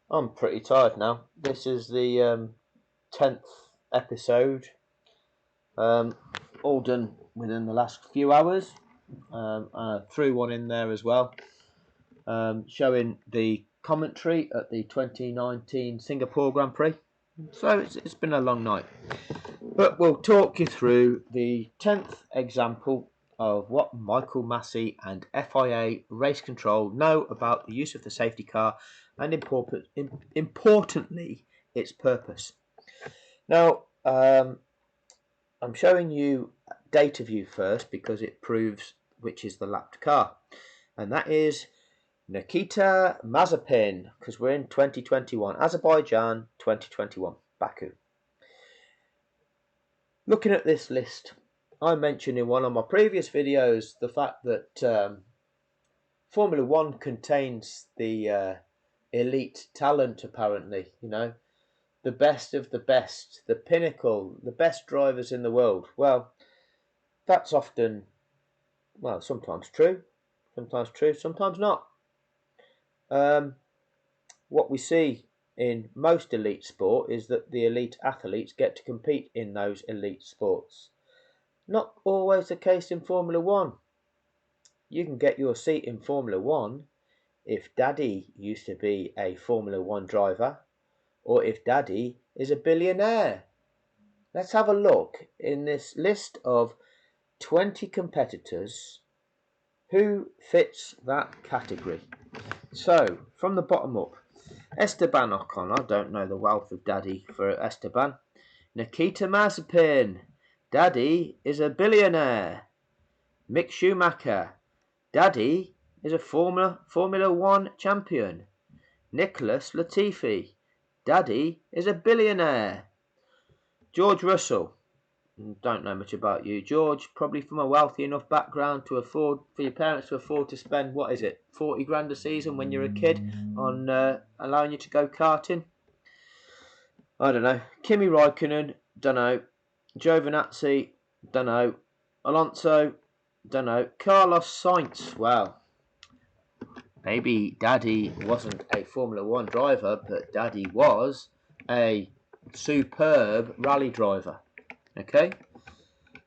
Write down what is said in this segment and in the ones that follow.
I'm pretty tired now. This is the 10th episode, all done within the last few hours. I threw one in there as well, showing the commentary at the 2019 Singapore Grand Prix. So it's been a long night. But we'll talk you through the 10th example of what Michael Masi and FIA Race Control know about the use of the safety car and importantly, its purpose. Now, I'm showing you data view first because it proves which is the lapped car. And that is Nikita Mazepin, because we're in 2021, Azerbaijan 2021, Baku. Looking at this list, I mentioned in one of my previous videos the fact that Formula One contains the elite talent, apparently, the best of the best, the pinnacle, the best drivers in the world. Well, that's often, sometimes true, sometimes not. What we see in most elite sport is that the elite athletes get to compete in those elite sports. Not always the case in Formula One. You can get your seat in Formula One if Daddy used to be a Formula One driver, or if Daddy is a billionaire. Let's have a look in this list of 20 competitors who fits that category. So, from the bottom up, Esteban Ocon, I don't know the wealth of Daddy for Esteban. Nikita Mazepin, Daddy is a billionaire. Mick Schumacher, Daddy is a Formula One champion. Nicholas Latifi, Daddy is a billionaire. George Russell, don't know much about you, George. Probably from a wealthy enough background to afford, for your parents to afford to spend, 40 grand a season when you're a kid on allowing you to go karting. I don't know. Kimi Raikkonen, don't know. Giovinazzi, don't know. Alonso, don't know. Carlos Sainz, well, maybe Daddy wasn't a Formula One driver, but Daddy was a superb rally driver. Okay?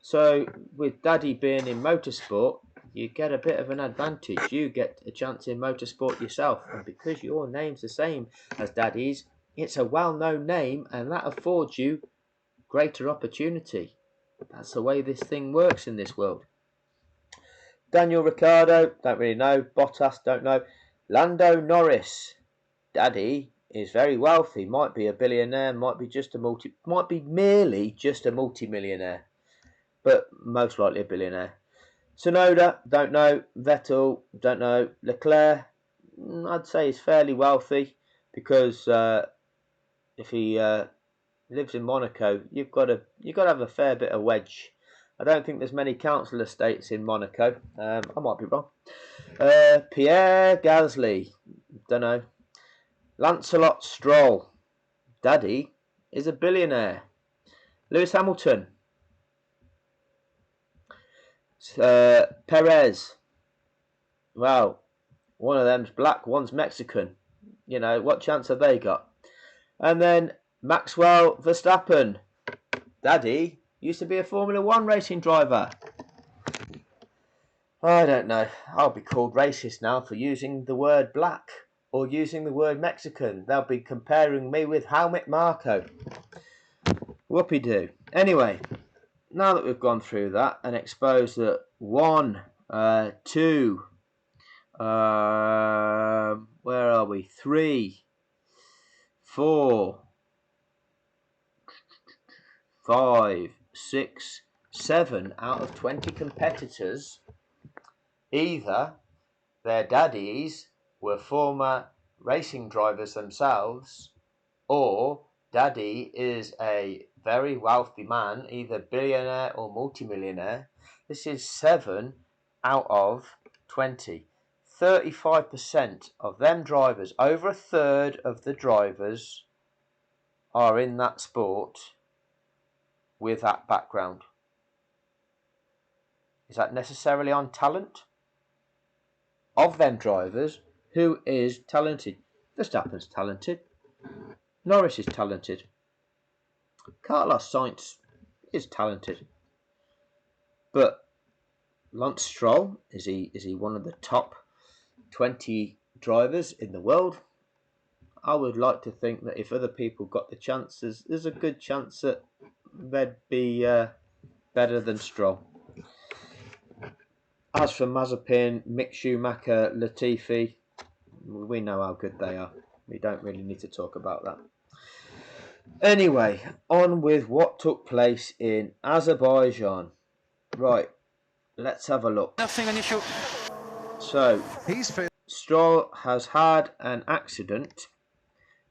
So, with Daddy being in motorsport, you get a bit of an advantage. You get a chance in motorsport yourself. And because your name's the same as Daddy's, it's a well-known name, and that affords you greater opportunity. That's the way this thing works in this world. Daniel Ricciardo, don't really know. Bottas, don't know. Lando Norris, Daddy is very wealthy. Might be a billionaire. Might be merely just a multi-millionaire, but most likely a billionaire. Tsunoda, don't know. Vettel, don't know. Leclerc, I'd say he's fairly wealthy because if he lives in Monaco, you've got to have a fair bit of wedge. I don't think there's many council estates in Monaco. I might be wrong. Pierre Gasly, don't know. Lancelot Stroll, Daddy is a billionaire. Lewis Hamilton, Perez, well, one of them's black, one's Mexican. What chance have they got? And then Maxwell Verstappen, Daddy used to be a Formula One racing driver. I don't know. I'll be called racist now for using the word black or using the word Mexican. They'll be comparing me with Helmut Marko. Whoopie-doo. Anyway, now that we've gone through that and exposed that 1, 2, where are we? 3, 4, 5, 6, 7 out of 20 competitors, either their daddies were former racing drivers themselves, or Daddy is a very wealthy man, either billionaire or multimillionaire. This is 7 out of 20. 35% of them drivers, over a third of the drivers, are in that sport with that background. Is that necessarily on talent? Of them drivers, who is talented? Verstappen's talented. Norris is talented. Carlos Sainz is talented. But Lance Stroll, is he one of the top 20 drivers in the world? I would like to think that if other people got the chance, there's a good chance that they'd be better than Stroll. As for Mazepin, Mick Schumacher, Latifi, we know how good they are. We don't really need to talk about that. Anyway, on with what took place in Azerbaijan. Right, let's have a look. Nothing unusual. So, Stroll has had an accident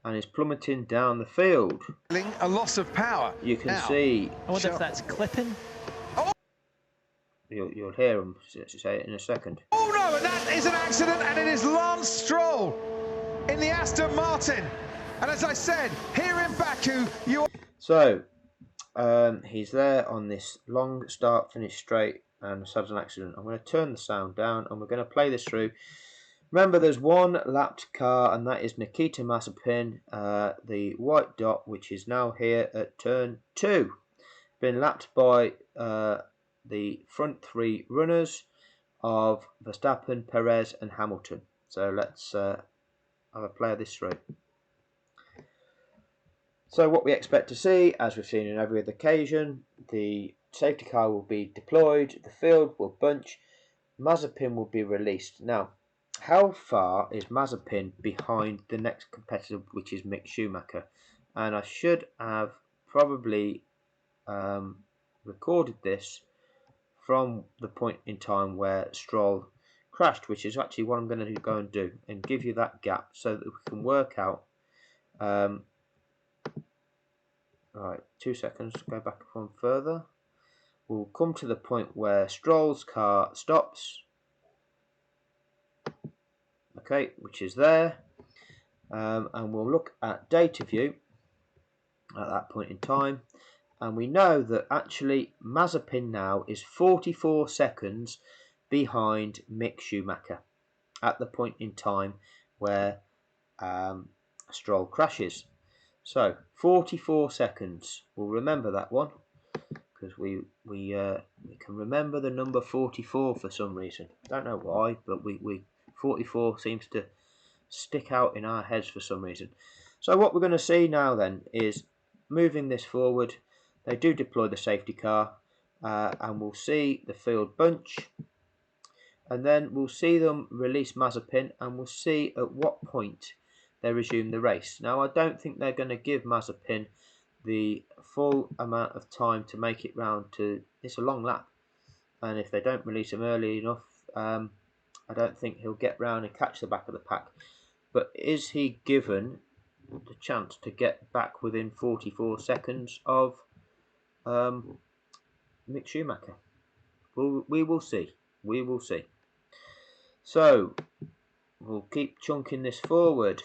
and is plummeting down the field. A loss of power. You can see. I wonder if that's clipping. Oh. You'll hear him say it in a second. Oh no, and that is an accident, and it is Lance Stroll in the Aston Martin. And as I said, here in Baku, So, he's there on this long start-finish straight and has had an accident. I'm going to turn the sound down and we're going to play this through. Remember, there's one lapped car, and that is Nikita Mazepin, the white dot, which is now here at turn 2. Been lapped by the front 3 runners of Verstappen, Perez and Hamilton. So let's have a play of this through. So what we expect to see, as we've seen in every other occasion, the safety car will be deployed, the field will bunch, Mazepin will be released. Now, how far is Mazepin behind the next competitor, which is Mick Schumacher? And I should have probably recorded this from the point in time where Stroll crashed, which is actually what I'm going to go and do, and give you that gap so that we can work out. Right, 2 seconds, go back one further. We'll come to the point where Stroll's car stops. Okay, which is there. And we'll look at data view at that point in time. And we know that actually Mazepin now is 44 seconds behind Mick Schumacher at the point in time where Stroll crashes. So 44 seconds. We'll remember that one because we can remember the number 44 for some reason. Don't know why, but we 44 seems to stick out in our heads for some reason. So what we're going to see now then is moving this forward. They do deploy the safety car, and we'll see the field bunch, and then we'll see them release Mazepin, and we'll see at what point they resume the race. Now, I don't think they're going to give Mazepin the full amount of time to make it round to. It's a long lap, and if they don't release him early enough, I don't think he'll get round and catch the back of the pack. But is he given the chance to get back within 44 seconds of Mick Schumacher? We will see. We will see. So we'll keep chunking this forward.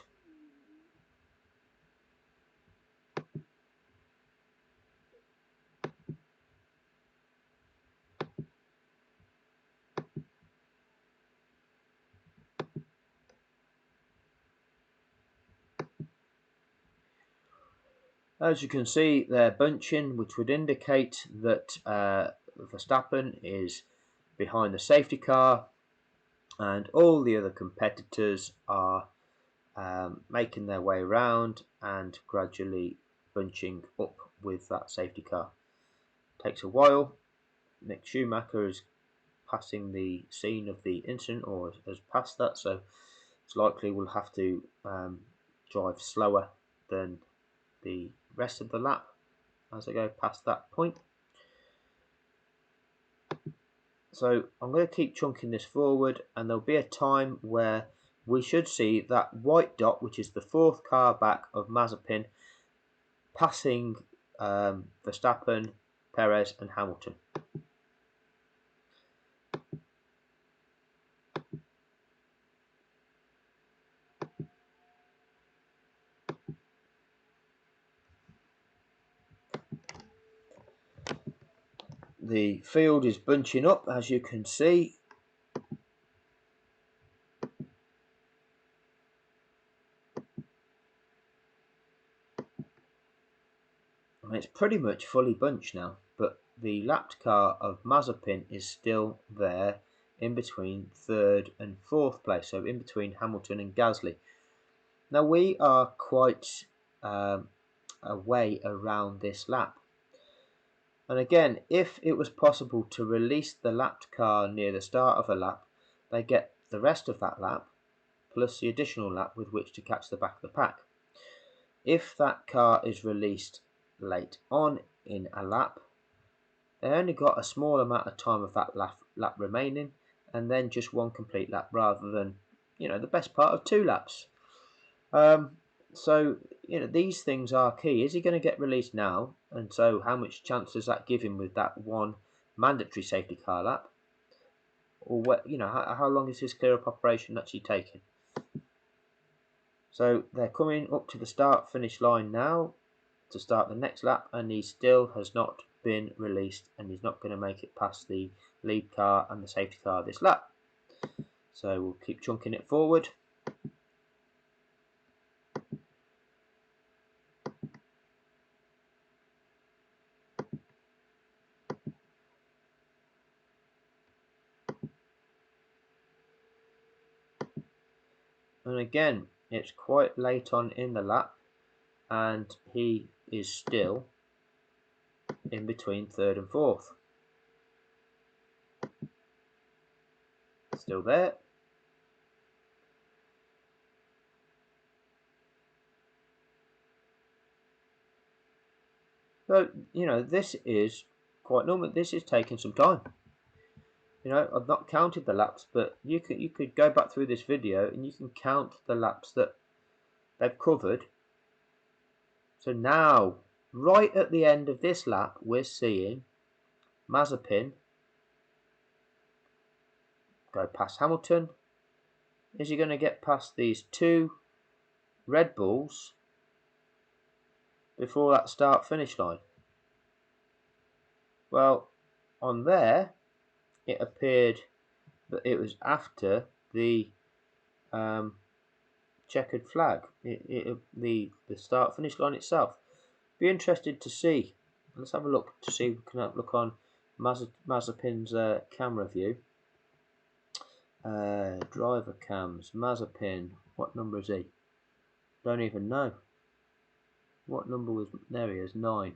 As you can see, they're bunching, which would indicate that Verstappen is behind the safety car, and all the other competitors are making their way around and gradually bunching up with that safety car. Takes a while. Mick Schumacher is passing the scene of the incident, or has passed that, so it's likely we'll have to drive slower than the rest of the lap as I go past that point. So I'm going to keep chunking this forward, and there'll be a time where we should see that white dot, which is the 4th car back of Mazepin, passing Verstappen, Perez and Hamilton. The field is bunching up, as you can see. And it's pretty much fully bunched now, but the lapped car of Mazepin is still there in between third and fourth place, so in between Hamilton and Gasly. Now we are quite a way around this lap. And again, if it was possible to release the lapped car near the start of a lap, they get the rest of that lap, plus the additional lap with which to catch the back of the pack. If that car is released late on in a lap, they only got a small amount of time of that lap remaining, and then just one complete lap rather than, the best part of 2 laps. So, these things are key. Is he going to get released now? And so how much chance does that give him with that one mandatory safety car lap? Or, how long is his clear-up operation actually taking? So they're coming up to the start-finish line now to start the next lap, and he still has not been released, and he's not going to make it past the lead car and the safety car this lap. So we'll keep chunking it forward. And again, it's quite late on in the lap, and he is still in between third and fourth. Still there. So, this is quite normal. This is taking some time. I've not counted the laps, but you could go back through this video and you can count the laps that they've covered. So now, right at the end of this lap, we're seeing Mazepin go past Hamilton. Is he going to get past these 2 Red Bulls before that start-finish line? Well, on there, it appeared that it was after the checkered flag, the start-finish line itself. Be interested to see. Let's have a look to see if we can have a look on Mazepin's camera view. Driver cams, Mazepin. What number is he? Don't even know. What number was there? He is 9.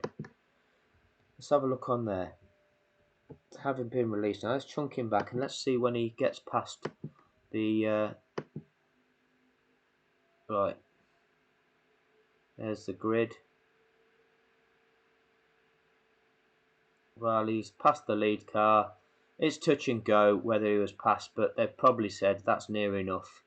Let's have a look on there. Having been released now, let's chunk him back and let's see when he gets past the right. There's the grid. Well, he's past the lead car. It's touch and go whether he was past, but they've probably said that's near enough.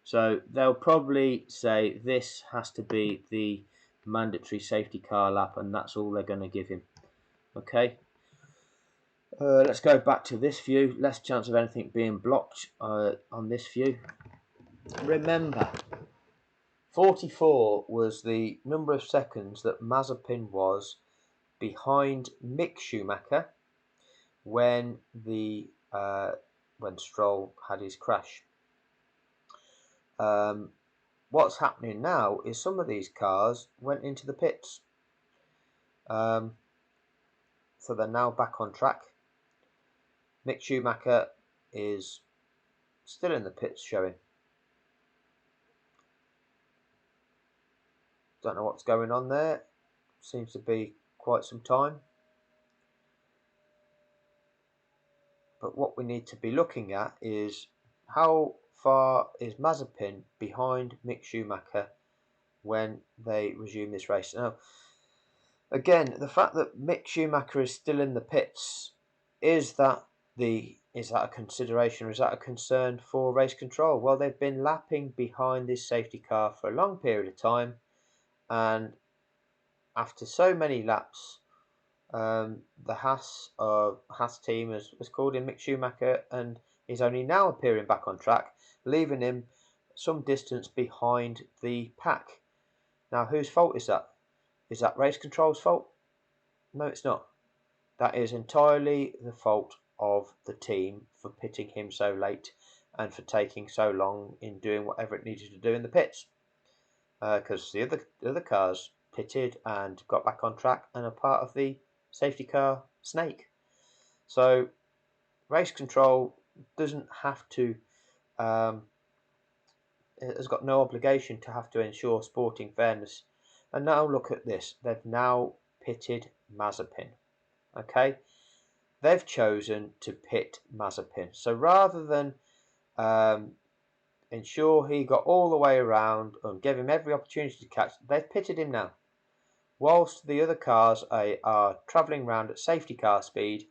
So they'll probably say this has to be the mandatory safety car lap, and that's all they're going to give him. Okay. Let's go back to this view. Less chance of anything being blocked on this view. Remember, 44 was the number of seconds that Mazepin was behind Mick Schumacher when Stroll had his crash. What's happening now is some of these cars went into the pits. So they're now back on track. Mick Schumacher is still in the pits showing. Don't know what's going on there. Seems to be quite some time. But what we need to be looking at is how far is Mazepin behind Mick Schumacher when they resume this race. Now, again, the fact that Mick Schumacher is still in the pits, is that a consideration or is that a concern for race control? Well, they've been lapping behind this safety car for a long period of time, and after so many laps, the Haas team has called in Mick Schumacher, and he's only now appearing back on track, leaving him some distance behind the pack. Now, whose fault is that? Is that race control's fault? No, it's not. That is entirely the fault of the team for pitting him so late and for taking so long in doing whatever it needed to do in the pits. Because the other cars pitted and got back on track and are part of the safety car snake. So race control doesn't have to, has got no obligation to have to ensure sporting fairness. And now look at this, they've now pitted Mazepin. Okay, they've chosen to pit Mazepin. So rather than ensure he got all the way around and give him every opportunity to catch, they've pitted him now. Whilst the other cars are travelling around at safety car speed,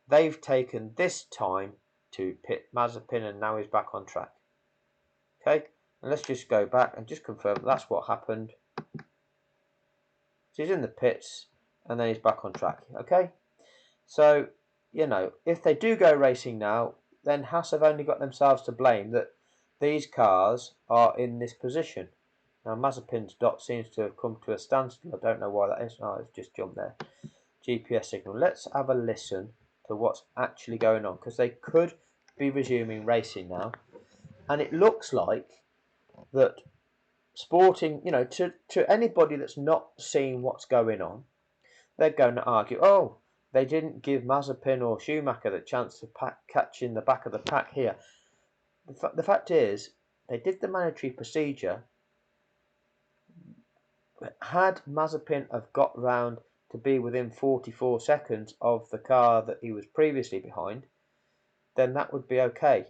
they've taken this time to pit Mazepin, and now he's back on track. Okay, and let's just go back and just confirm that's what happened. So he's in the pits and then he's back on track. Okay, so you know, if they do go racing now, then Haas have only got themselves to blame that these cars are in this position. Now Mazepin's dot seems to have come to a standstill. I don't know why that is. Oh, it's just jumped there. GPS signal. Let's have a listen to what's actually going on, because they could be resuming racing now, and it looks like that sporting, you know, to anybody that's not seeing what's going on, they're going to argue, oh, they didn't give Mazepin or Schumacher the chance to catch in the back of the pack here. The fact is, they did the mandatory procedure. Had Mazepin have got round to be within 44 seconds of the car that he was previously behind, then that would be okay.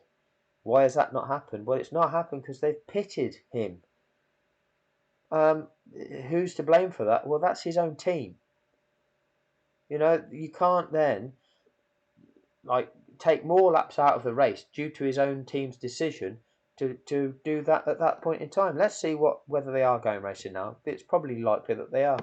Why has that not happened? Well, it's not happened because they've pitted him. Who's to blame for that? Well, that's his own team. You know, you can't then like take more laps out of the race due to his own team's decision to do that at that point in time. Let's see whether they are going racing now. It's probably likely that they are.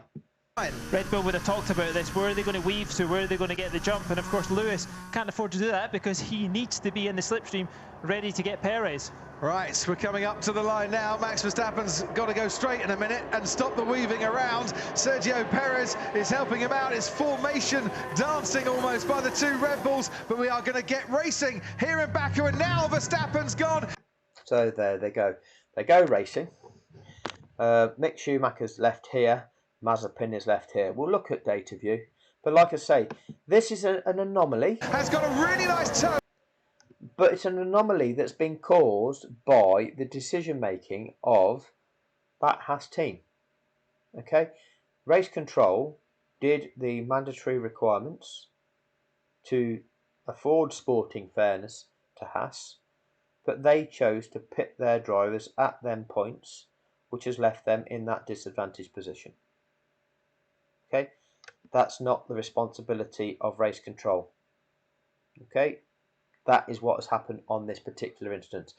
Red Bull would have talked about this. Where are they going to weave to? Where are they going to get the jump? And of course, Lewis can't afford to do that because he needs to be in the slipstream ready to get Perez. Right, we're coming up to the line now. Max Verstappen's got to go straight in a minute and stop the weaving around. Sergio Perez is helping him out. It's formation dancing almost by the two Red Bulls, but we are going to get racing here in Baku, and now Verstappen's gone. So there they go. They go racing. Mick Schumacher's left here. Mazepin is left here. We'll look at data view. But like I say, this is an anomaly. Has got a really nice turn. But it's an anomaly that's been caused by the decision making of that Haas team. Okay, race control did the mandatory requirements to afford sporting fairness to Haas, but they chose to pit their drivers at them points, which has left them in that disadvantaged position. Okay, that's not the responsibility of race control. Okay, that is what has happened on this particular instance.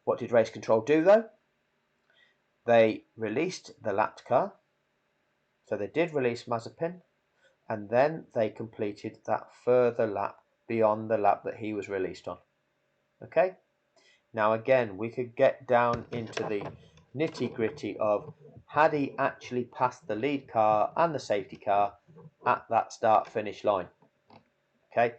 What did race control do though? They released the lapped car. So they did release Mazepin, and then they completed that further lap beyond the lap that he was released on. Okay? Now again, we could get down into the nitty-gritty of had he actually passed the lead car and the safety car at that start-finish line. Okay?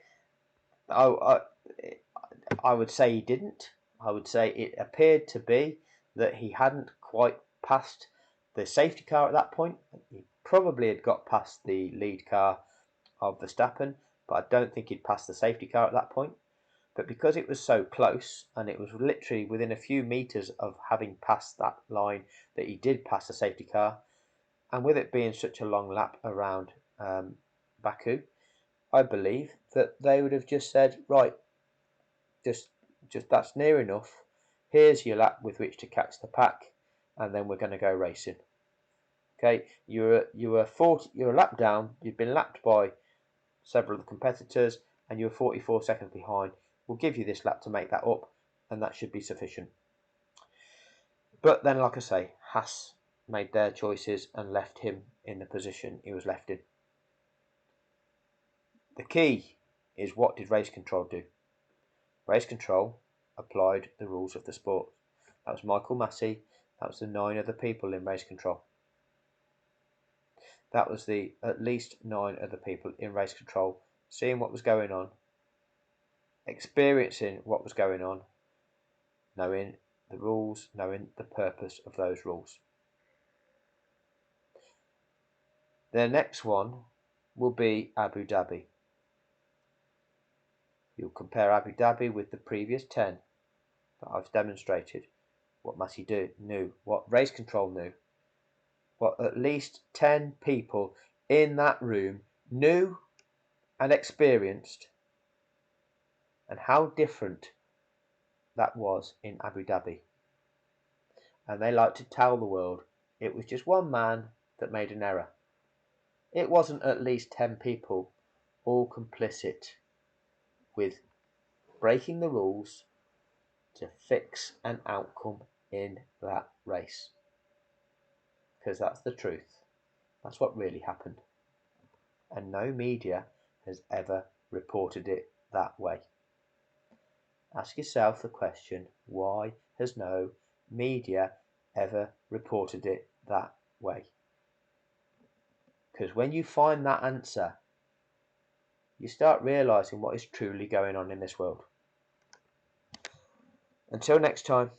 I would say he didn't. I would say it appeared to be that he hadn't quite passed the safety car at that point. He probably had got past the lead car of Verstappen, but I don't think he'd passed the safety car at that point. But because it was so close, and it was literally within a few meters of having passed that line that he did pass the safety car, and with it being such a long lap around Baku, I believe that they would have just said, right, just that's near enough. Here's your lap with which to catch the pack, and then we're going to go racing. Okay, you're a lap down. You've been lapped by several of the competitors, and you're 44 seconds behind. We'll give you this lap to make that up, and that should be sufficient. But then, like I say, Haas made their choices and left him in the position he was left in. The key is, what did race control do? Race control applied the rules of the sport. That was Michael Masi. That was the 9 other people in race control. That was the at least 9 other people in race control, seeing what was going on, experiencing what was going on, knowing the rules, knowing the purpose of those rules. The next one will be Abu Dhabi. You'll compare Abu Dhabi with the previous 10 that I've demonstrated. What Masi knew, what race control knew, what at least 10 people in that room knew and experienced, and how different that was in Abu Dhabi. And they like to tell the world it was just one man that made an error. It wasn't at least 10 people all complicit with breaking the rules to fix an outcome in that race. Because that's the truth. That's what really happened. And no media has ever reported it that way. Ask yourself the question, why has no media ever reported it that way? Because when you find that answer, you start realizing what is truly going on in this world. Until next time.